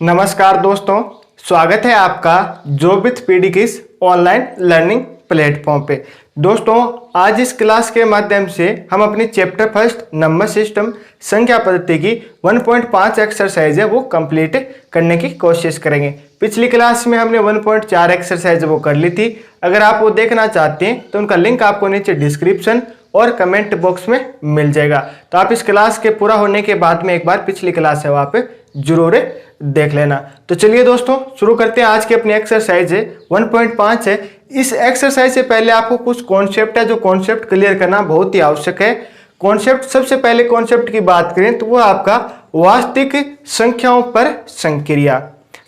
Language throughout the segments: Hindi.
नमस्कार दोस्तों, स्वागत है आपका जॉब विथ पीडी किस ऑनलाइन लर्निंग प्लेटफॉर्म पे। दोस्तों, आज इस क्लास के माध्यम से हम अपनी चैप्टर फर्स्ट नंबर सिस्टम संख्या पद्धति की 1.5 एक्सरसाइज है वो कंप्लीट करने की कोशिश करेंगे। पिछली क्लास में हमने 1.4 एक्सरसाइज वो कर ली थी। अगर आप वो देखना चाहते हैं तो उनका लिंक आपको नीचे डिस्क्रिप्शन और कमेंट बॉक्स में मिल जाएगा। तो आप इस क्लास के पूरा होने के बाद में एक बार पिछली क्लास है वहाँ पे जरूर देख लेना। तो चलिए दोस्तों, शुरू करते हैं। आज की अपनी एक्सरसाइज है 1.5 है। इस एक्सरसाइज से पहले आपको कुछ कॉन्सेप्ट है जो कॉन्सेप्ट क्लियर करना बहुत ही आवश्यक है। कॉन्सेप्ट, सबसे पहले कॉन्सेप्ट की बात करें तो वो आपका वास्तविक संख्याओं पर संक्रिया।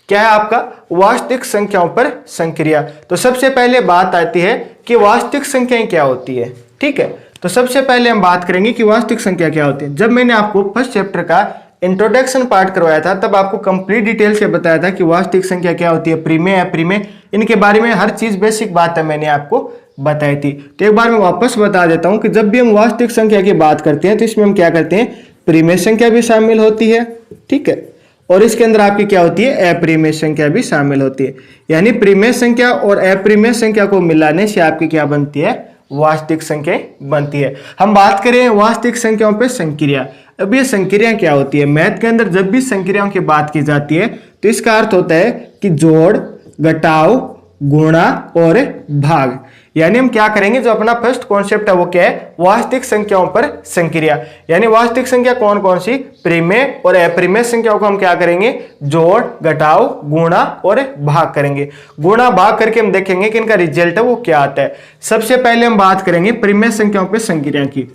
क्या है आपका? वास्तविक संख्याओं पर संक्रिया। तो सबसे पहले बात आती है कि वास्तविक संख्याएं क्या होती है। ठीक है, तो सबसे पहले हम बात करेंगे कि वास्तविक संख्या क्या होती है। जब मैंने आपको फर्स्ट चैप्टर का इंट्रोडक्शन पार्ट करवाया था तब आपको कंप्लीट डिटेल से बताया था कि वास्तविक संख्या क्या होती है, प्रीमेय है, प्रीमेय, इनके बारे में हर चीज बेसिक बात है मैंने आपको बताई थी। तो एक बार मैं वापस बता देता हूं कि जब भी हम वास्तविक संख्या की बात करते हैं तो इसमें हम क्या करते हैं, प्रीमेय संख्या भी शामिल होती है। ठीक है, और इसके अंदर आपकी क्या होती है, अप्रीमेय संख्या भी शामिल होती है। यानी प्रीमेय संख्या और अप्रीमेय संख्या को मिलाने से आपकी क्या बनती है, वास्तविक संख्या बनती है। हम बात करें वास्तविक संख्याओं पे संक्रिया। अब ये संक्रिया क्या होती है? मैथ के अंदर जब भी संक्रियाओं की बात की जाती है तो इसका अर्थ होता है कि जोड़, घटाव, गुणा और भाग। यानी हम क्या करेंगे, जो अपना फर्स्ट कॉन्सेप्ट है वो क्या है, वास्तविक संख्याओं पर संक्रिया। यानी वास्तविक संख्या कौन कौन सी, प्रीमेय और अप्रीमेय संख्याओं को हम क्या करेंगे, जोड़, घटाव, गुणा और भाग करेंगे। गुणा भाग करके हम देखेंगे कि इनका रिजल्ट है वो क्या आता है। सबसे पहले हम बात करेंगे प्रीमेय संख्याओं पर संक्रिया की।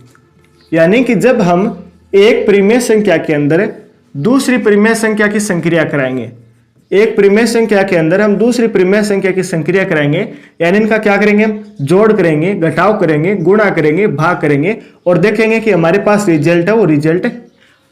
यानी कि जब हम एक प्रीमेय संख्या के अंदर दूसरी प्रीमेय संख्या की संक्रिया कराएंगे, एक प्रीमेय संख्या के अंदर हम दूसरी प्रीमेय संख्या की संक्रिया कराएंगे, यानी इनका क्या करेंगे, जोड़ करेंगे, घटाव करेंगे, गुणा करेंगे, भाग करेंगे और देखेंगे कि हमारे पास रिजल्ट है वो रिजल्ट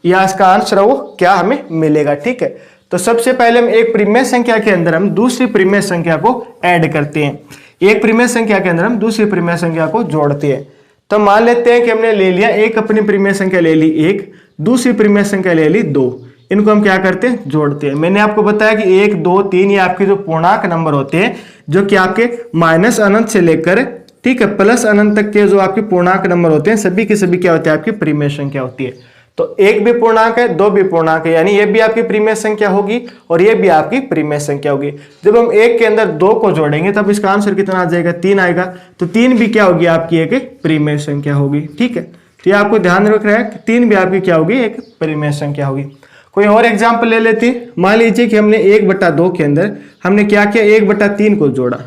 या इसका आंसर है वो क्या हमें मिलेगा। ठीक है, तो सबसे पहले हम एक प्रीमेय संख्या के अंदर हम दूसरी प्रीमेय संख्या को ऐड करते हैं। एक प्रीमेय संख्या के अंदर हम दूसरी प्रीमेय संख्या को जोड़ते हैं। तो मान लेते हैं कि हमने ले लिया एक अपनी प्रीमेय संख्या ले ली एक, दूसरी प्रीमेय संख्या ले ली दो। इनको हम क्या करते हैं, जोड़ते हैं। मैंने आपको बताया कि 1, 2, 3 ये आपके जो पूर्णांक नंबर होते हैं जो कि आपके माइनस अनंत से लेकर ठीक है प्लस अनंत तक के जो आपके पूर्णांक नंबर होते हैं सभी के सभी क्या होते हैं, आपकी प्रीमेय संख्या होती है। तो एक भी पूर्णांक है, दो भी पूर्णांक है, यानी ये भी आपकी प्रीमेय संख्या होगी और ये भी आपकी प्रीमेय संख्या होगी। जब हम एक के अंदर दो को जोड़ेंगे तब इसका आंसर कितना आ जाएगा, 3 आएगा। तो 3 भी क्या होगी, आपकी एक प्रीमेय संख्या होगी। ठीक है, तो ये आपको ध्यान रखना है कि 3 भी आपकी क्या होगी, एक प्रीमेय संख्या होगी। कोई और एग्जाम्पल ले लेते हैं। मान लीजिए कि हमने 1/2 के अंदर हमने क्या किया, 1/3 को जोड़ा।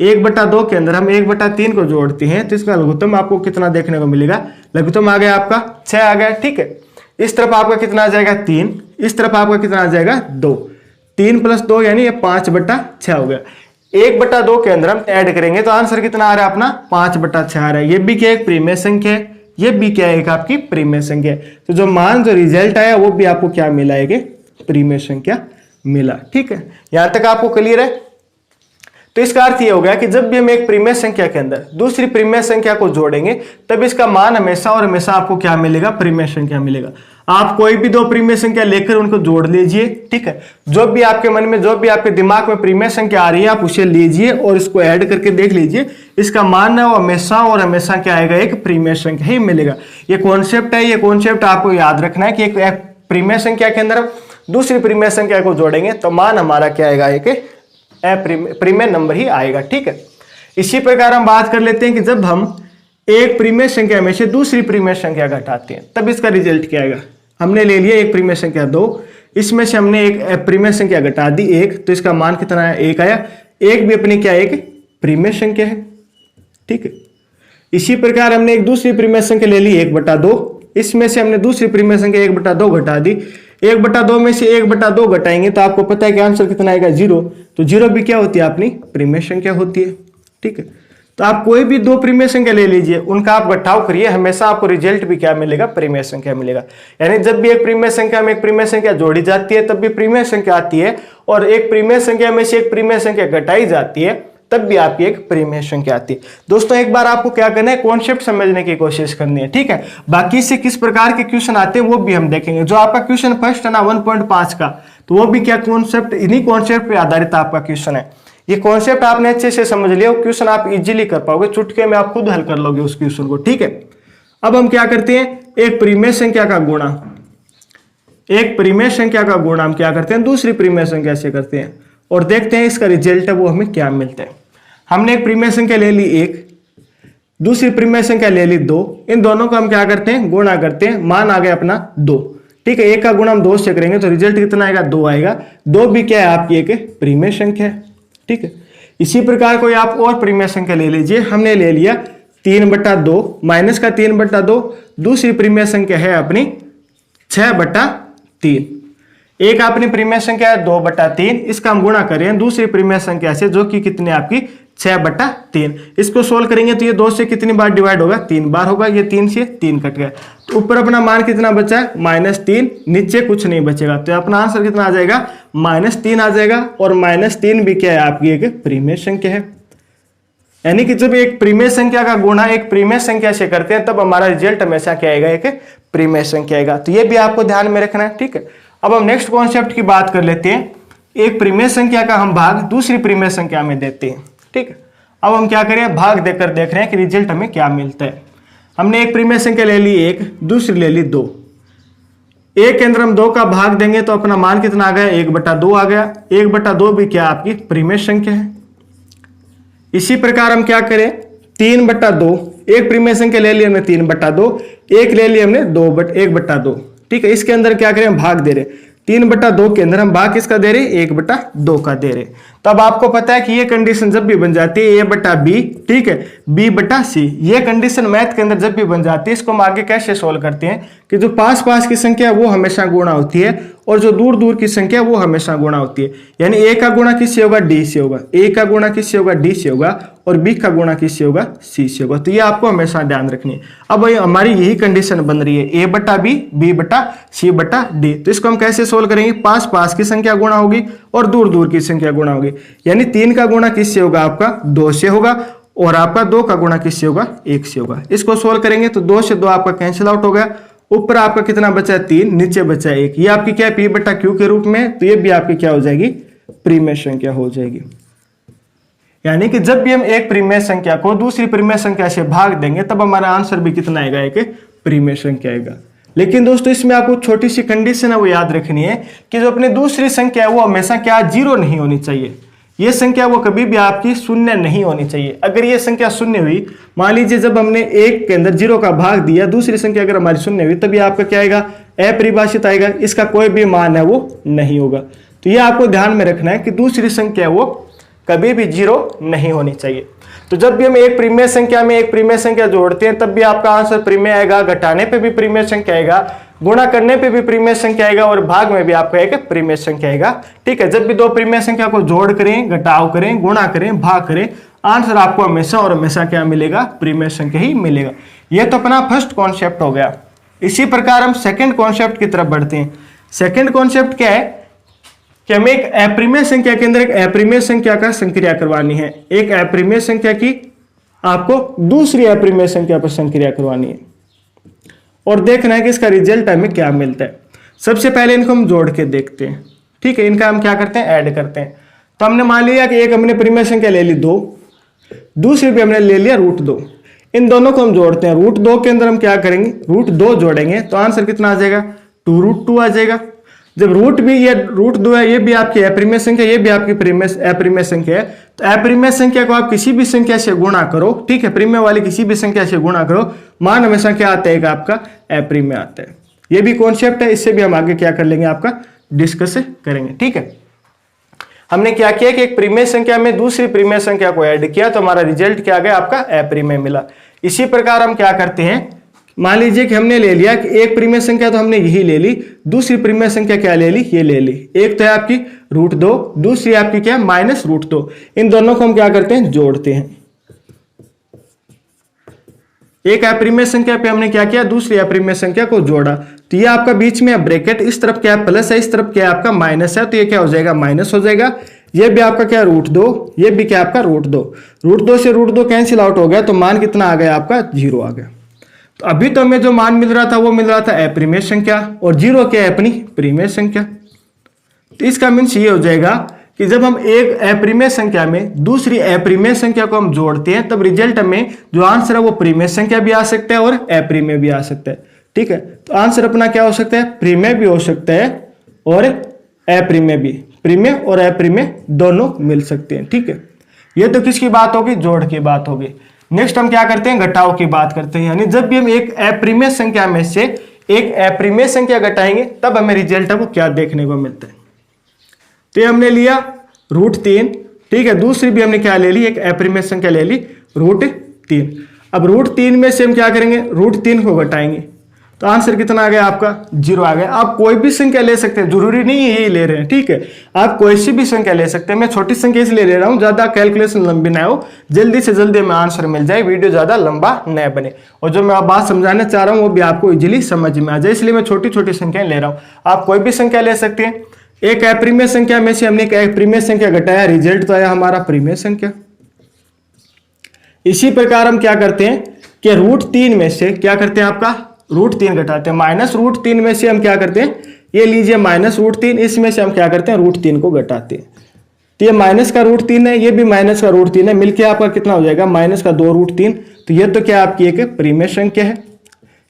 1/2 के अंदर हम 1/3 को जोड़ते हैं तो इसका लघुत्तम आपको कितना देखने को मिलेगा, लघुत्तम आ गया आपका 6 आ गया। ठीक है, इस तरफ आपका कितना आ जाएगा, 3, इस तरफ आपका कितना आ जाएगा, 2। 3 + 2 यानी ये 5/6 हो गया। 1/2 के अंदर हम ऐड करेंगे तो आंसर कितना आ रहा है अपना, 5/6 आ रहा है। ये भी क्या एक प्रीमेय संख्या है, ये भी क्या है, एक आपकी प्रीमेय संख्या है। तो जो मान जो रिजल्ट आया वो भी आपको क्या मिला है, प्रीमेय संख्या मिला। ठीक है, यहां तक आपको क्लियर है। तो इसका अर्थ ये हो गया कि जब भी हम एक प्रीमेय संख्या के अंदर दूसरी प्रीमेय संख्या को जोड़ेंगे तब इसका मान हमेशा और हमेशा आपको क्या मिलेगा, प्रीमेय संख्या मिलेगा। आप कोई भी दो प्रीमेय संख्या लेकर उनको जोड़ लीजिए। ठीक है, जो भी आपके मन में, जो भी आपके दिमाग में प्रीमेय संख्या आ रही है आप उसे लीजिए और इसको ऐड करके देख लीजिए, इसका मान है वो हमेशा और हमेशा क्या आएगा, एक प्रीमेय संख्या ही मिलेगा। ये कॉन्सेप्ट है, ये कॉन्सेप्ट आपको याद रखना है कि एक प्रीमेय संख्या के अंदर दूसरी प्रीमेय संख्या को जोड़ेंगे तो मान हमारा क्या आएगा, एक प्रीमेय नंबर ही आएगा। ठीक है, इसी प्रकार हम बात कर लेते हैं कि जब हम एक प्रीमेय संख्या में से दूसरी प्रीमेय संख्या घटाते हैं तब इसका रिजल्ट क्या आएगा। हमने ले लिया एक प्रीमेय संख्या 2, इसमें से हमने एक प्रीमेय संख्या घटा दी 1, तो इसका मान कितना आया, 1 आया। 1 भी अपनी क्या, एक प्रीमेय संख्या है। ठीक है, इसी प्रकार हमने एक दूसरी प्रीमेय संख्या ले ली 1/2, इसमें से हमने दूसरी प्रीमेय संख्या 1/2 घटा दी। 1/2 में से 1/2 घटाएंगे तो आपको पता है कि आंसर कितना आएगा, 0। तो 0 भी क्या होती है, अपनी प्रीमेय संख्या होती है। ठीक है, तो आप कोई भी दो प्रीमेय संख्या ले लीजिए, उनका आप घटाव करिए, हमेशा आपको रिजल्ट भी क्या मिलेगा, प्रीमेय संख्या मिलेगा। यानी जब भी एक प्रीमेय संख्या में एक प्रीमेय संख्या जोड़ी जाती है तब भी प्रीमेय संख्या आती है, और एक प्रीमेय संख्या में से एक प्रीमेय संख्या घटाई जाती है तब भी आपकी एक परिमेय संख्या आती है। दोस्तों एक बार आपको क्या करना है, कॉन्सेप्ट समझने की कोशिश करनी है, ठीक है। बाकी से किस प्रकार के क्वेश्चन आते हैं वो भी हम देखेंगे। जो आपका क्वेश्चन फर्स्ट है ना 1.5 का, तो वो भी क्या कॉन्सेप्ट, इन्हीं कॉन्सेप्ट पे आधारित आपका क्वेश्चन है। ये कॉन्सेप्ट आपने अच्छे से समझ लिया, वो क्वेश्चन आप इजीली कर पाओगे, चुटके में आप खुद हल कर लोगे उस क्वेश्चन को, ठीक है। अब हम क्या करते हैं, एक परिमेय संख्या का गुणा, एक परिमेय संख्या का गुणा हम क्या करते हैं दूसरी परिमेय संख्या से करते हैं और देखते हैं इसका रिजल्ट है वो हमें क्या मिलता है। हमने एक परिमेय संख्या ले ली 1, दूसरी परिमेय संख्या ले ली 2, इन दोनों को हम क्या करते हैं गुणा करते हैं, मान आ गया अपना 2, ठीक है। 1 का गुणा हम 2 से करेंगे तो रिजल्ट कितना आएगा, 2 आएगा। 2 भी क्या है आपकी एक परिमेय संख्या है, ठीक है। इसी प्रकार कोई आप और परिमेय संख्या ले लीजिए, हमने ले लिया 3/2 माइनस का 3/2, दूसरी परिमेय संख्या है अपनी 6/3, एक अपनी परिमेय संख्या है 2/3, इसका हम गुणा करें दूसरी परिमेय संख्या से जो कि कितनी आपकी 6/3। इसको सोल्व करेंगे तो ये 2 से कितनी बार डिवाइड होगा, 3 बार होगा, ये 3 से 3 कट गया, तो ऊपर अपना मान कितना बचा है -3, नीचे कुछ नहीं बचेगा, तो अपना आंसर कितना आ जाएगा -3 आ जाएगा। और -3 भी क्या है आपकी एक परिमेय संख्या है। यानी कि जब एक परिमेय संख्या का गुणा एक परिमेय संख्या से करते हैं तब हमारा रिजल्ट हमेशा क्या आएगा, एक परिमेय संख्या आएगा। तो ये भी आपको ध्यान में रखना है, ठीक है। अब हम नेक्स्ट कॉन्सेप्ट की बात कर लेते हैं। एक परिमेय संख्या का हम भाग दूसरी परिमेय संख्या में देते हैं, ठीक है। अब हम क्या करें, भाग देकर देख रहे हैं कि रिजल्ट हमें क्या मिलता है। हमने एक परिमेय संख्या ले ली 1, दूसरी ले ली 2, 1 के अंदर हम 2 का भाग देंगे तो अपना मान कितना आ गया, 1/2 आ गया। 1/2 भी क्या आपकी परिमेय संख्या है। इसी प्रकार हम क्या करें, 3/2, एक परिमेय संख्या ले ली हमने 3/2, एक ले ली हमने 1/2, ठीक है। इसके अंदर क्या करें, हम भाग दे रहे, 3/2 के अंदर हम भाग किसका दे रहे, 1/2 का दे रहे। तब आपको पता है कि ये कंडीशन जब भी बन जाती है A/B, ठीक है, B/C, ये कंडीशन मैथ के अंदर जब भी बन जाती है, इसको हम आगे कैसे सोल्व करते हैं कि जो पास पास की संख्या वो हमेशा गुणा होती है और जो दूर दूर की संख्या वो हमेशा गुणा होती है। यानी A का गुणा किससे होगा, D से होगा, A का गुणा किससे होगा, D से होगा, और B का गुणा किससे होगा, C से होगा। तो ये आपको हमेशा ध्यान रखनी है। अब हमारी यही कंडीशन बन रही है, A/B, B/C/D। तो इसको हम कैसे सोल्व करेंगे, पास पास की संख्या गुणा होगी और दूर दूर की संख्या गुणा होगी। यानी 3 का गुणा किससे होगा, आपका 2 से होगा, और आपका 2 का गुणा किससे होगा, 1 से होगा। इसको सोल्व करेंगे तो 2 से 2 आपका कैंसिल आउट हो गया, ऊपर आपका कितना बचा है 3, नीचे बचा है 1। ये आपकी क्या है, P/Q के रूप में, तो ये भी आपकी क्या हो जाएगी, परिमेय संख्या हो जाएगी। यानी कि जब भी हम एक परिमेय संख्या को दूसरी परिमेय संख्या से भाग देंगे तब हमारा आंसर भी कितना आएगा, एक परिमेय संख्या आएगा। लेकिन दोस्तों इसमें आपको छोटी सी कंडीशन है वो याद रखनी है कि जो अपनी दूसरी संख्या है वो हमेशा क्या 0 नहीं होनी चाहिए। ये संख्या वो कभी भी आपकी शून्य नहीं होनी चाहिए। अगर ये संख्या शून्य हुई, मान लीजिए जब हमने 1 के अंदर 0 का भाग दिया, दूसरी संख्या अगर हमारी शून्य हुई, तब ये आपका क्या आएगा, अपरिभाषित आएगा, इसका कोई भी मान है वो नहीं होगा। तो ये आपको ध्यान में रखना है कि दूसरी संख्या वो कभी भी 0 नहीं होनी चाहिए। तो जब भी हम एक परिमेय संख्या में एक परिमेय संख्या जोड़ते हैं तब भी आपका आंसर परिमेय आएगा, घटाने पे भी परिमेय संख्या आएगा, गुणा करने पे भी परिमेय संख्या आएगा, और भाग में भी आपका एक परिमेय संख्या आएगा, ठीक है। जब भी दो परिमेय संख्या को जोड़ करें, घटाव करें, गुणा करें, भाग करें, आंसर आपको हमेशा और हमेशा क्या मिलेगा, परिमेय संख्या ही मिलेगा। यह तो अपना फर्स्ट कॉन्सेप्ट हो गया। इसी प्रकार हम सेकंड कॉन्सेप्ट की तरफ बढ़ते हैं। सेकंड कॉन्सेप्ट क्या है कि हमें एक अपरिमेय संख्या के अंदर एक अपरिमेय संख्या का संक्रिया करवानी है। एक अपरिमेय संख्या की आपको दूसरी अपरिमेय संख्या पर संक्रिया करवानी है और देखना है कि इसका रिजल्ट हमें क्या मिलता है। सबसे पहले इनको हम जोड़ के देखते हैं, ठीक है। इनका हम क्या करते हैं, ऐड करते हैं। तो हमने मान लिया कि एक हमने परिमेय संख्या ले ली 2, दूसरी भी हमने ले लिया √2। इन दोनों को हम जोड़ते हैं। √2 के अंदर हम क्या करेंगे, √2 जोड़ेंगे तो आंसर कितना आ जाएगा, 2√2 आ जाएगा। जब रूट भी ये √2 है, ये भी आपकी अपरिमेय संख्या, ये भी आपकी अपरिमेय संख्या है। तो अपरिमेय संख्या को आप किसी भी संख्या से गुणा करो, ठीक है, परिमेय वाली किसी भी संख्या से गुणा करो, मान हमेशा क्या आता है, आपका अपरिमेय आता है। ये भी कॉन्सेप्ट है, इससे भी हम आगे क्या कर लेंगे, आपका डिस्कस करेंगे, ठीक है। हमने क्या किया कि एक परिमेय संख्या में दूसरी परिमेय संख्या को ऐड किया तो हमारा रिजल्ट क्या गया, आपका अपरिमेय मिला। इसी प्रकार हम क्या करते हैं, मान लीजिए कि हमने ले लिया कि एक परिमेय संख्या तो हमने यही ले ली, दूसरी परिमेय संख्या क्या ले ली, ये ले ली। एक तो है आपकी √2, दूसरी आपकी क्या है -√2। इन दोनों को हम क्या करते हैं, जोड़ते हैं। एक अपरिमेय संख्या पे हमने क्या किया, दूसरी अपरिमेय संख्या को जोड़ा, तो ये आपका बीच में ब्रैकेट, इस तरफ क्या है प्लस है, इस तरफ क्या है आपका माइनस है, तो ये क्या हो जाएगा, माइनस हो जाएगा। ये भी आपका क्या रूट 2, ये भी क्या आपका रूट 2, रूट 2 से रूट 2 कैंसिल आउट हो गया तो मान कितना आ गया आपका 0 आ गया। तो अभी तो हमें जो मान मिल रहा था वो मिल रहा था अपरिमेय संख्या और 0 क्या है अपनी परिमेय संख्या। तो इसका मीन्स ये हो जाएगा कि जब हम एक अपरिमेय संख्या में दूसरी अपरिमेय संख्या को हम जोड़ते हैं तब रिजल्ट में जो आंसर है वो परिमेय संख्या भी आ सकता है और अपरिमेय भी आ सकता है। ठीक है, तो आंसर अपना क्या हो सकता है, परिमेय भी हो सकता है और अपरिमेय भी, परिमेय और अपरिमेय दोनों मिल सकते हैं। ठीक है, ये तो किसकी बात होगी, जोड़ की बात होगी। नेक्स्ट हम क्या करते हैं, घटाव की बात करते हैं। यानी जब भी हम एक अपरिमेय संख्या में से एक अपरिमेय संख्या घटाएंगे तब हमें रिजल्ट है वो क्या देखने को मिलता है। तो ये हमने लिया रूट 3। ठीक है, दूसरी भी हमने क्या ले ली, एक अपरिमेय संख्या ले ली रूट 3। अब रूट 3 में से हम क्या करेंगे, रूट 3 को घटाएंगे तो आंसर कितना आ गया आपका 0 आ गया। आप कोई भी संख्या ले सकते हैं, जरूरी नहीं है यही ले रहे हैं। ठीक है, आप कोई सी भी संख्या ले सकते हैं। मैं छोटी संख्या इसलिए ले रहा हूं, ज्यादा कैलकुलेशन लंबी ना हो, जल्दी से जल्दी में आंसर मिल जाए, वीडियो ज्यादा लंबा न बने और जो मैं बात समझाना चाह रहा हूं वो भी आपको इजिली समझ में आ जाए, इसलिए मैं छोटी छोटी संख्याएं ले रहा हूँ। आप कोई भी संख्या ले सकते हैं। एक अपरिमेय संख्या में से हमने एक अपरिमेय संख्या घटाया, रिजल्ट तो आया हमारा परिमेय संख्या। इसी प्रकार हम क्या करते हैं कि रूट 3 में से क्या करते हैं, आपका रूट 3 घटाते हैं। माइनस रूट 3 में से हम क्या करते हैं, ये लीजिए माइनस रूट 3, इसमें से हम क्या करते हैं, रूट 3 को घटाते हैं। तो ये माइनस का रूट 3 है, ये भी माइनस का रूट 3 है, मिलके आपका कितना हो जाएगा, माइनस का 2 रूट 3। तो ये तो क्या आपकी एक परिमेय संख्या है,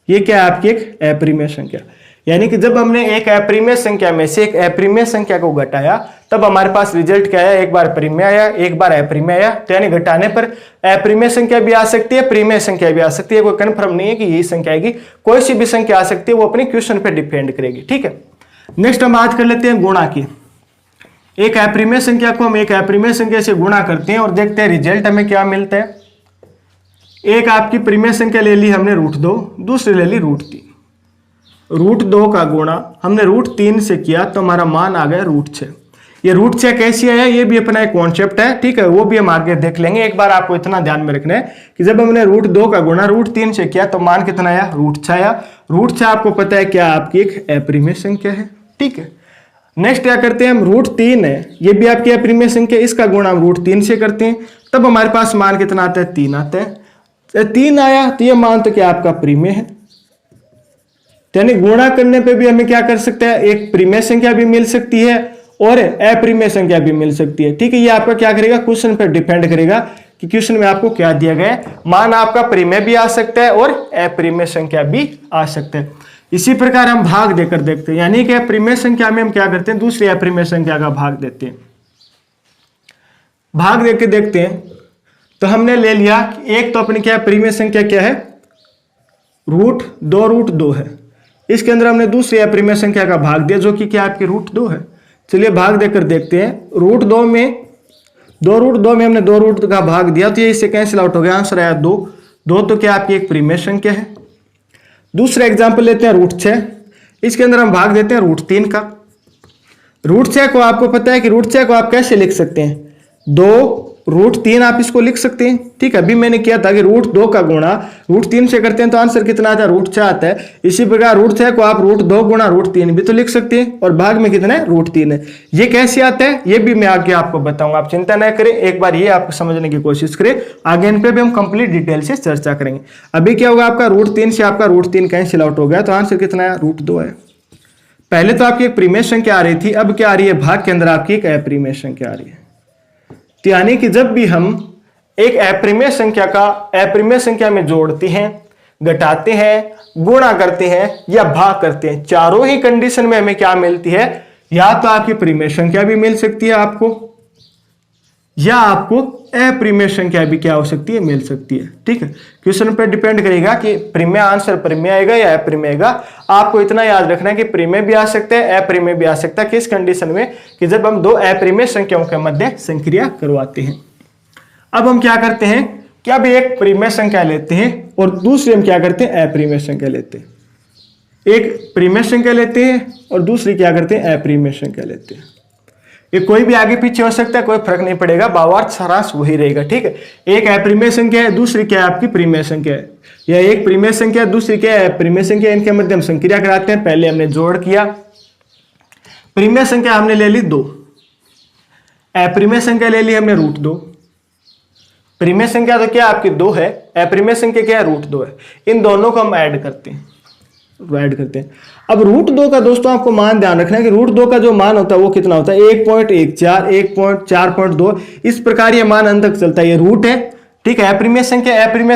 ये क्या है आपकी एक अपरिमेय संख्या। यानी कि जब हमने एक अपरिमेय संख्या में से एक अपरिमेय संख्या को घटाया तब हमारे पास रिजल्ट क्या आया, एक बार परिमेय आया, एक बार अपरिमेय आया। तो यानी घटाने पर अपरिमेय संख्या भी आ सकती है, परिमेय संख्या भी आ सकती है, कोई कंफर्म नहीं है कि यही संख्या आएगी, कोई सी भी संख्या आ सकती है, वो अपने क्वेश्चन पे डिपेंड करेगी। ठीक है, नेक्स्ट हम बात कर लेते हैं गुणा की। एक अपरिमेय संख्या को हम एक अपरिमेय संख्या से गुणा करते हैं और देखते हैं रिजल्ट हमें क्या मिलता है। एक आपकी परिमेय संख्या ले ली हमने रूट 2, दूसरी ले ली रूट 3। रूट 2 का गुणा हमने रूट 3 से किया तो हमारा मान आ गया रूट 6। ये रूट 6 कैसी आया, ये भी अपना एक कॉन्सेप्ट है। ठीक है, वो भी हम आगे देख लेंगे। एक बार आपको इतना ध्यान में रखना है कि जब हमने रूट 2 का गुणा रूट 3 से किया तो मान कितना आया, रूट 6 आया। रूट 6 आपको पता है क्या आपकी एक अपरिमेय संख्या है। ठीक है, नेक्स्ट क्या करते हैं हम, रूट 3 है, ये भी आपकी अपरिमेय संख्या, इसका गुणा हम रूट 3 से करते हैं तब हमारे पास मान कितना आता है, 3 आता है। 3 आया तो ये मान तो क्या आपका परिमेय है। यानी गुणा करने पे भी हमें क्या कर सकते हैं, एक परिमेय संख्या भी मिल सकती है और अपरिमेय संख्या भी मिल सकती है। ठीक है, ये आपका क्या करेगा, क्वेश्चन पर डिपेंड करेगा कि क्वेश्चन में आपको क्या दिया गया है। मान आपका परिमेय भी आ सकता है और अपरिमेय संख्या भी आ सकता है। इसी प्रकार हम भाग देकर देखते हैं, यानी कि परिमेय संख्या में हम क्या करते हैं, दूसरी अपरिमेय संख्या का भाग देते हैं। भाग देके देखते हैं तो हमने ले लिया कि एक तो अपनी क्या परिमेय संख्या क्या है, रूट 2 है। इसके अंदर हमने दूसरी अपरिमेय संख्या का भाग दिया जो कि क्या आपकी रूट 2 है। चलिए भाग देकर देखते हैं। रूट 2 में 2 रूट 2 में हमने 2 रूट का भाग दिया तो ये इससे कैंसिल आउट हो गया, आंसर आया 2। 2 तो क्या आपकी एक परिमेय संख्या है। दूसरा एग्जाम्पल लेते हैं रूट 6। इसके अंदर हम भाग देते हैं रूट 3 का। रूट 6 को आपको पता है कि रूट 6 को आप कैसे लिख सकते हैं, 2 रूट 3 आप इसको लिख सकते हैं। ठीक है, अभी मैंने किया था कि रूट 2 का गुणा रूट 3 से करते हैं तो आंसर कितना आता है, रूट 6 आता है। इसी प्रकार रूट 6 को आप रूट 2 गुणा रूट 3 भी तो लिख सकते हैं और भाग में कितना है, रूट 3 है। ये कैसे आता है ये भी मैं आगे आपको बताऊंगा, आप चिंता न करें, एक बार ये आप समझने की कोशिश करें, आगे इन पे भी हम कंप्लीट डिटेल से चर्चा करेंगे। अभी क्या होगा, आपका रूट 3 से आपका रूट 3 कैंसिल आउट हो गया तो आंसर कितना है, रूट 2 है। पहले तो आपकी एक परिमेय संख्या आ रही थी, अब क्या आ रही है, भाग के अंदर आपकी एक अपरिमेय संख्या आ रही है। तो यानी कि जब भी हम एक अपरिमेय संख्या का अपरिमेय संख्या में जोड़ते हैं, घटाते हैं, गुणा करते हैं या भाग करते हैं, चारों ही कंडीशन में हमें क्या मिलती है, या तो आपकी परिमेय संख्या भी मिल सकती है आपको, या आपको अपरिमेय संख्या भी क्या हो सकती है, मिल सकती है। ठीक है, क्वेश्चन पर डिपेंड करेगा कि परिमेय आंसर परिमेय आएगा या अपरिमेय आएगा। आपको इतना याद रखना है कि परिमेय भी आ सकता है, अपरिमेय भी आ सकता है। किस कंडीशन में, कि जब हम 2 अपरिमेय संख्याओं के मध्य संक्रिया करवाते हैं। अब हम क्या करते हैं कि अब एक परिमेय संख्या लेते हैं और दूसरी हम क्या करते हैं, अपरिमेय संख्या लेते हैं। एक परिमेय संख्या लेते हैं और दूसरी क्या करते हैं, अपरिमेय संख्या लेते हैं। ये कोई भी आगे पीछे हो सकता है, कोई फर्क नहीं पड़ेगा, भावार्थ सारांश वही रहेगा। ठीक है, एक अपरिमेय संख्या है, दूसरी क्या है आपकी परिमेय संख्या है, या एक परिमेय संख्या दूसरी क्या है, अपरिमेय संख्या। इनके मध्य हम संक्रिया कराते हैं। पहले हमने जोड़ किया, परिमेय संख्या हमने ले ली 2, अप्रिमेय संख्या ले ली हमने √2, प्रिमेय संख्या तो क्या आपकी 2 है, अप्रिमेय संख्या क्या है √2 है। इन दोनों को हम ऐड करते हैं, अब √2 का दोस्तों आपको मान ध्यान रखना है कि √2 का जो मान होता है वो कितना होता है 1.14, 1.4.2, इस प्रकार ये मान अंत तक चलता है, ये रूट है, ठीक है। अप्रिमेय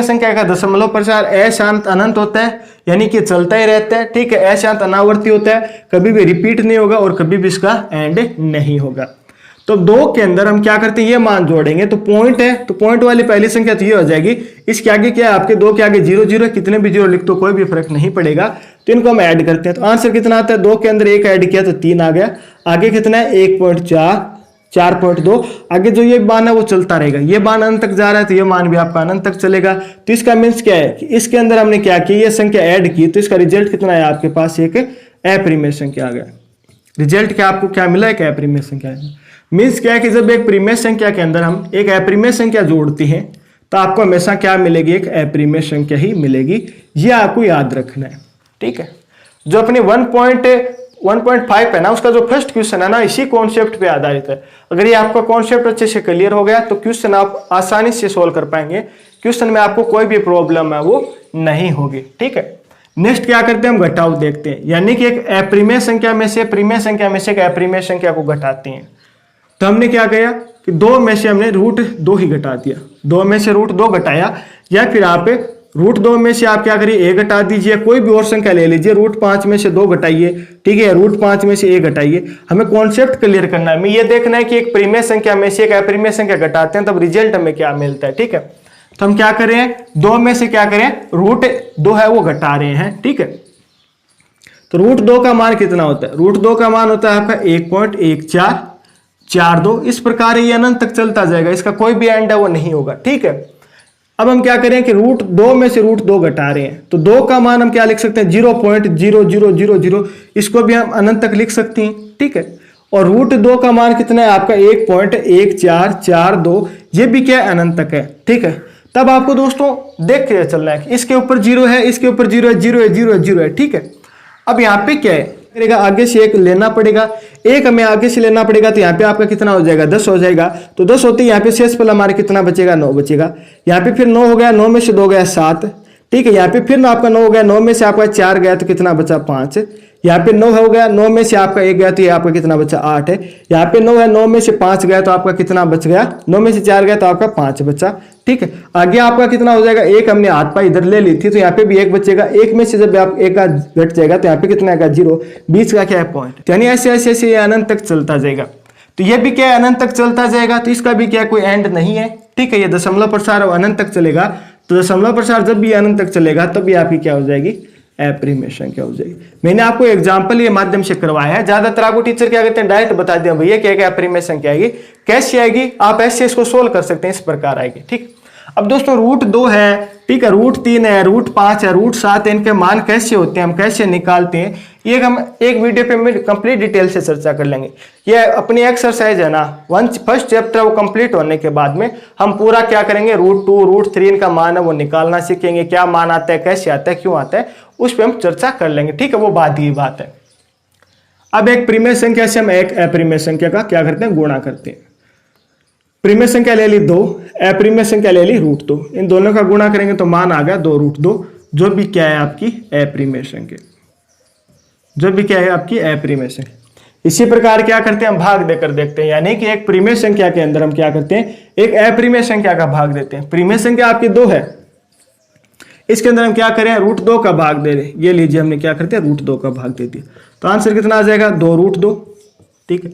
संख्या का दशमलव प्रचार अशांत अनंत होता है, यानी कि चलता ही रहता है, ठीक है। अशांत अनावर्ती होता है, कभी भी रिपीट नहीं होगा और कभी भी इसका एंड नहीं होगा। तो 2 के अंदर हम क्या करते हैं, ये मान जोड़ेंगे तो पॉइंट है, तो पॉइंट वाली पहली संख्या तो ये हो जाएगी। इसके आगे क्या है आपके 2 के आगे 0 0 है, कितने भी 0 लिख तो कोई भी फर्क नहीं पड़ेगा। तो इनको हम ऐड करते हैं, तो आंसर कितना आता है, 2 के अंदर 1 ऐड किया तो 3 आ गया। आगे कितना है 1.4, 4.2, आगे जो ये मान है वो चलता रहेगा, ये मान अनंत तक जा रहा है तो ये मान भी आपका अनंत तक चलेगा। तो इसका मीन्स क्या है कि इसके अंदर हमने क्या किया, ये संख्या ऐड की तो इसका रिजल्ट कितना है आपके पास एक अप्रिमेय संख्या आ गया। रिजल्ट क्या आपको क्या मिला, एक अप्रिमेय संख्या। मीन्स क्या है कि जब एक प्रिमेय संख्या के अंदर हम एक अप्रिमेय संख्या जोड़ते हैं तो आपको हमेशा क्या मिलेगी, एक अप्रिमेय संख्या ही मिलेगी, ये आपको याद रखना है, ठीक है। जो अपने 1.5 है ना, उसका जो फर्स्ट क्वेश्चन है ना, इसी कॉन्सेप्ट पे आधारित है। अगर ये आपका कॉन्सेप्ट अच्छे से क्लियर हो गया तो क्वेश्चन आप आसानी से सोल्व कर पाएंगे, क्वेश्चन में आपको कोई भी प्रॉब्लम है वो नहीं होगी, ठीक है। नेक्स्ट क्या करते हैं, हम घटाव देखते हैं, यानी कि एक अप्रिमेय संख्या में से प्रिमेय संख्या में से एक अप्रिमेय संख्या को घटाते हैं। तो हमने क्या किया कि 2 में से हमने √2 ही घटा दिया, 2 में से √2 घटाया, या फिर आप √2 में से आप क्या करिए a घटा दीजिए, कोई भी और संख्या ले लीजिए, √5 में से 2 घटाइए, ठीक है, √5 में से a घटाइए। हमें कॉन्सेप्ट क्लियर करना है, हमें ये देखना है कि एक प्रिमेय संख्या में से एक अप्रिमेय संख्या घटाते हैं तब रिजल्ट हमें क्या मिलता है, ठीक है। तो हम क्या करें, 2 में से क्या करें, √2 है वो घटा रहे हैं, ठीक है। तो √2 का मान कितना होता है, √2 का मान होता है आपका 1.1442, इस प्रकार ये अनंत तक चलता जाएगा, इसका कोई भी एंड है वो नहीं होगा, ठीक है। अब हम क्या करें कि √2 में से √2 घटा रहे हैं, तो 2 का मान हम क्या लिख सकते हैं 0.0000, इसको भी हम अनंत तक लिख सकते हैं, ठीक है। और √2 का मान कितना है आपका 1.1442, ये भी क्या है अनंत तक है, ठीक है। तब आपको दोस्तों देख के चलना है कि इसके ऊपर 0 है, इसके ऊपर 0 है, 0 है, 0 है, 0 है, ठीक है। अब यहाँ पे क्या है करेगा, आगे से 1 लेना पड़ेगा, 1 हमें आगे से लेना पड़ेगा, तो यहाँ पे आपका कितना हो जाएगा 10 हो जाएगा। तो 10 होते ही यहाँ पे शेष पल हमारे कितना बचेगा 9 बचेगा। यहाँ पे फिर 9 हो गया, 9 में से 2 गया 7, ठीक है। यहाँ पे फिर आपका 9 हो गया, 9 में से आपका 4 गया तो कितना बचा 5। यहाँ पे 9 हो गया, 9 में से आपका 1 गया तो ये आपका कितना बचा 8 है। यहाँ पे 9 है, 9 में से 5 गया तो आपका कितना बच गया, 9 में से 4 गया तो आपका 5 बचा, ठीक है। आगे आपका कितना हो जाएगा, 1 हमने हाथ पाई इधर ले ली थी तो यहाँ पे भी 1 बचेगा, 1 में से जब आप 1 का घट जाएगा तो यहाँ पे कितना आएगा 0, बीच का क्या है पॉइंट, यानी ऐसे ऐसे ऐसे ये अनंत तक चलता जाएगा। तो ये भी क्या है अनंत तक चलता जाएगा, तो इसका भी क्या कोई एंड नहीं है, ठीक है। ये दशमलव प्रसार अनंत तक चलेगा, तो दशमलव प्रसार जब भी अनंत तक चलेगा तब भी आपकी क्या हो जाएगी अप्रिमेय संख्या हो जाएगी। मैंने आपको एग्जांपल ये माध्यम से करवाया है, ज्यादातर आपको टीचर क्या कहते हैं डायरेक्ट बता दिया भैया क्या अप्रिमेय संख्या आएगी, कैसे आएगी, आप ऐसे इसको सोल्व कर सकते हैं, इस प्रकार आएगी, ठीक। अब दोस्तों √2 है, ठीक है, √3 है, √5 है, √7 है, इनके मान कैसे होते हैं, हम कैसे निकालते हैं, ये हम एक वीडियो पे में कंप्लीट डिटेल से चर्चा कर लेंगे। ये अपनी एक्सरसाइज है ना, फर्स्ट चैप्टर वो कंप्लीट होने के बाद में हम पूरा क्या करेंगे √2, √3 इनका मान है वो निकालना सीखेंगे, क्या मान आता है, कैसे आता है, क्यों आता है, उस पर हम चर्चा कर लेंगे, ठीक है, वो बात ही बात है। अब एक प्रिमेय संख्या से हम एक अप्रिमेय संख्या का क्या करते हैं गुणा करते हैं। प्रिमेय संख्या ले ली 2, अप्रिमेय संख्या ले ली √2, इन दोनों का गुणा करेंगे तो मान आ गया 2√2, जो भी क्या है आपकी अप्रिमेय संख्या, जो भी क्या है आपकी अप्रिमेय संख्या। इसी प्रकार क्या करते हैं हम भाग देकर देखते हैं, यानी कि एक प्रिमेय संख्या के अंदर हम क्या करते हैं एक अप्रिमेय संख्या का भाग देते हैं। प्रिमेय संख्या आपकी 2 है, इसके अंदर हम क्या करें √2 का भाग दे रहे, ये लीजिए हमने क्या करते हैं √2 का भाग दे दिया, तो आंसर कितना आ जाएगा 2√2, ठीक है।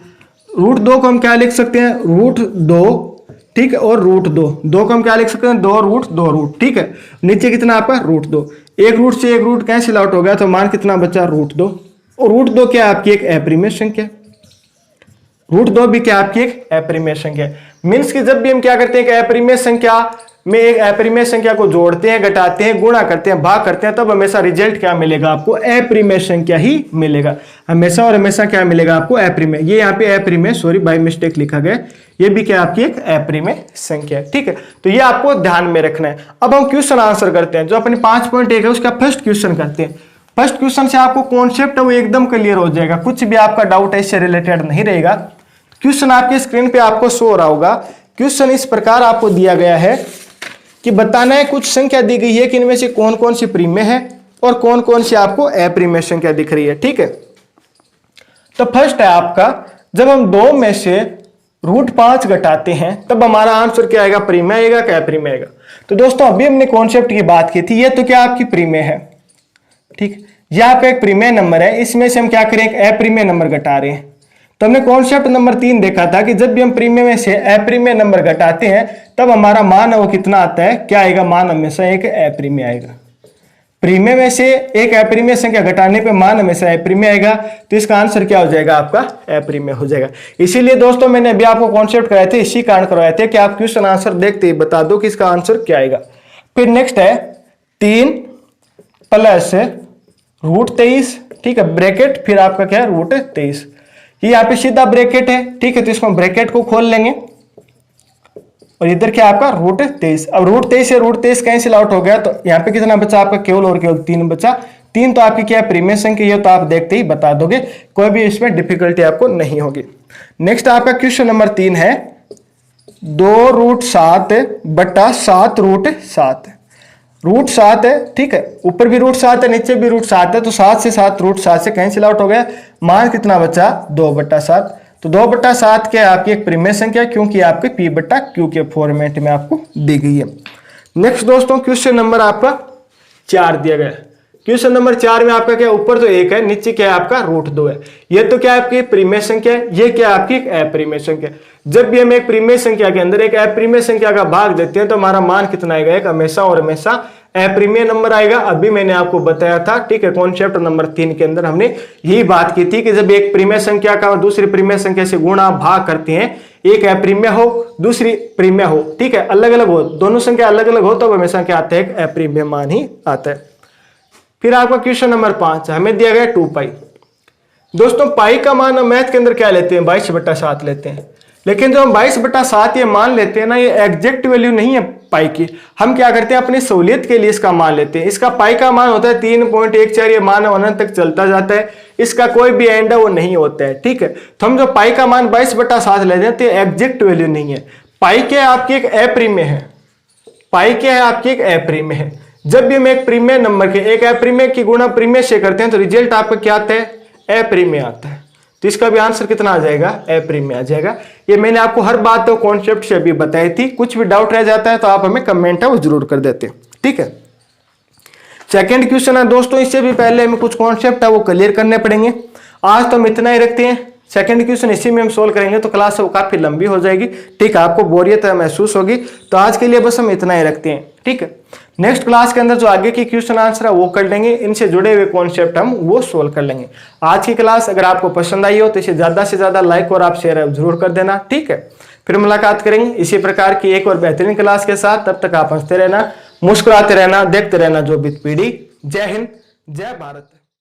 √2 को हम क्या लिख सकते हैं √2, ठीक है, और √2 को हम क्या लिख सकते हैं 2√2, ठीक है। नीचे कितना आपका √2, एक रूट से एक रूट कैंसिल आउट हो गया तो मान कितना बचा √2, और √2 क्या आपकी एक अप्रिमेय संख्या, √2 भी क्या आपकी एक अप्रिमेय संख्या। मीन्स कि जब भी हम क्या करते हैं कि अप्रिमेय संख्या में एक अप्रिमेय संख्या को जोड़ते हैं, घटाते हैं, गुणा करते हैं, भाग करते हैं, तब हमेशा रिजल्ट क्या मिलेगा आपको अप्रिमेय संख्या ही मिलेगा, हमेशा और हमेशा क्या मिलेगा आपको अप्रिमेय। ये यहाँ पे अप्रिमेय सॉरी बाय मिस्टेक लिखा गया, ये भी क्या आपकी एक अप्रिमेय संख्या है, ठीक है। तो ये आपको ध्यान में रखना है। अब हम क्वेश्चन आंसर करते हैं, जो अपने 5.1 है उसका फर्स्ट क्वेश्चन करते हैं। फर्स्ट क्वेश्चन से आपको कॉन्सेप्ट है वो एकदम क्लियर हो जाएगा, कुछ भी आपका डाउट है इससे रिलेटेड नहीं रहेगा। क्वेश्चन आपके स्क्रीन पे आपको शो हो रहा होगा। क्वेश्चन इस प्रकार आपको दिया गया है कि बताना है कुछ संख्या दी गई है कि इनमें से कौन कौन सी प्रीमेय है और कौन कौन सी आपको अप्रीमेय संख्या दिख रही है। ठीक है, तो फर्स्ट है आपका, जब हम 2 में से √5 घटाते हैं तब हमारा आंसर क्या आएगा, प्रीमेय आएगा क्या अप्रीमेय आएगा। तो दोस्तों अभी हमने कॉन्सेप्ट की बात की थी, ये तो क्या आपकी प्रीमेय है। ठीक, यह आपका एक प्रीमेय नंबर है, इसमें से हम क्या करें, एक अप्रीमेय नंबर घटा रहे हैं। तो हमने कॉन्सेप्ट नंबर 3 देखा था कि जब भी हम प्रीमियम में से अप्रीमियम नंबर घटाते हैं तब हमारा मान वो कितना आता है, क्या आएगा, मान हमेशा एक अप्रीमियम आएगा। प्रीमियम में से एक अप्रीमियम संख्या घटाने पे मान हमेशा अप्रीमियम आएगा, तो इसका आंसर क्या हो जाएगा, आपका अप्रीमियम हो जाएगा। इसीलिए दोस्तों मैंने अभी आपको कॉन्सेप्ट कराए थे, इसी कारण करवाए थे कि आप क्वेश्चन आंसर देखते ही बता दो कि इसका आंसर क्या आएगा। फिर नेक्स्ट है 3 + √23, ठीक है, ब्रैकेट, फिर आपका क्या है √23, ये यहाँ पे सीधा ब्रैकेट है। ठीक है, तो इसको हम ब्रैकेट को खोल लेंगे और इधर क्या आपका √23। अब √23 से √23 कैंसिल आउट हो गया, तो यहाँ पे कितना बचा आपका, केवल और केवल 3 बचा। 3 तो आपकी क्या है, प्रीमियम संख्या, ये तो आप देखते ही बता दोगे, कोई भी इसमें डिफिकल्टी आपको नहीं होगी। नेक्स्ट आपका क्वेश्चन नंबर 3 है 2√7 बटा 7√7। √7 है, ठीक है, ऊपर भी √7 है, नीचे भी √7 है, तो 7 से 7 √7 से कैंसिल आउट हो गया, मान कितना बचा, 2/7। तो 2/7 क्या है, आपकी एक प्रीमियम संख्या, क्योंकि आपके P/Q के फॉर्मेट में आपको दी गई है। नेक्स्ट दोस्तों क्वेश्चन नंबर आपका 4 दिया गया है। क्वेश्चन नंबर 4 में आपका क्या, ऊपर तो 1 है, नीचे क्या है आपका √2 है। ये तो क्या आपकी प्रीमियम संख्या है, ये क्या आपकी एक अप्रीमियम संख्या। जब भी हम एक प्रीमियम संख्या के अंदर एक अप्रीमियम संख्या का भाग देते हैं तो हमारा मान कितना आएगा, एक हमेशा और हमेशा अप्रीमियम नंबर आएगा। अभी मैंने आपको बताया था, ठीक है, कॉन्सेप्ट नंबर 3 के अंदर हमने यही बात की थी कि जब एक प्रीमियम संख्या का दूसरी प्रीमियम संख्या से गुणा भाग करते हैं, एक अप्रीमियम हो दूसरी प्रीमियम हो, ठीक है, अलग अलग हो, दोनों संख्या अलग अलग हो, तो हमेशा क्या आता है, एक अप्रीमियम मान ही आता है। फिर आपका क्वेश्चन नंबर 5 हमें दिया गया 2π। दोस्तों पाई का मान हम मैथ के अंदर क्या लेते हैं, 22/7 लेते हैं। लेकिन जो हम 22/7 ये मान लेते हैं ना, ये एग्जैक्ट वैल्यू नहीं है पाई की। हम क्या करते हैं, अपनी सहूलियत के लिए इसका मान लेते हैं। इसका पाई का मान होता है 3.14, ये मान अनंत तक चलता जाता है, इसका कोई भी एंड वो नहीं होता है। ठीक है, तो हम जो पाई का मान 22/7 लेते हैं तो एग्जैक्ट वैल्यू नहीं है। पाई क्या है, आपकी एक अप्रीमियम है। पाई क्या है, आपकी एक अप्रीमियम है। जब भी हम एक प्रीमियम नंबर के एक अप्रीमियम की गुणा प्रीमियम से करते हैं तो रिजल्ट आपका क्या आता है, अप्रीमियम आता है। तो इसका भी आंसर कितना आ जाएगा, अप्रीमियम आ जाएगा। ये मैंने आपको हर बात तो कॉन्सेप्ट से अभी बताई थी। कुछ भी डाउट रह जाता है तो आप हमें कमेंट है वो जरूर कर देते हैं। ठीक है, सेकंड क्वेश्चन है दोस्तों, इससे भी पहले हमें कुछ कॉन्सेप्ट है वो क्लियर करने पड़ेंगे। आज तो हम इतना ही रखते हैं, सेकंड क्वेश्चन इसी में हम सोल्व करेंगे तो क्लास काफी लंबी हो जाएगी। ठीक है, आपको बोरियत महसूस होगी, तो आज के लिए बस हम इतना ही रखते हैं। ठीक है, नेक्स्ट क्लास के अंदर जो आगे की क्वेश्चन आंसर है वो कर लेंगे, इनसे जुड़े हुए कॉन्सेप्ट हम वो सोल्व कर लेंगे। आज की क्लास अगर आपको पसंद आई हो तो इसे ज्यादा से ज्यादा लाइक और आप शेयर जरूर कर देना। ठीक है, फिर मुलाकात करेंगे इसी प्रकार की एक और बेहतरीन क्लास के साथ। तब तक आप हंसते रहना, मुस्कुराते रहना, देखते रहना जो बित पीढ़ी। जय हिंद, जय भारत।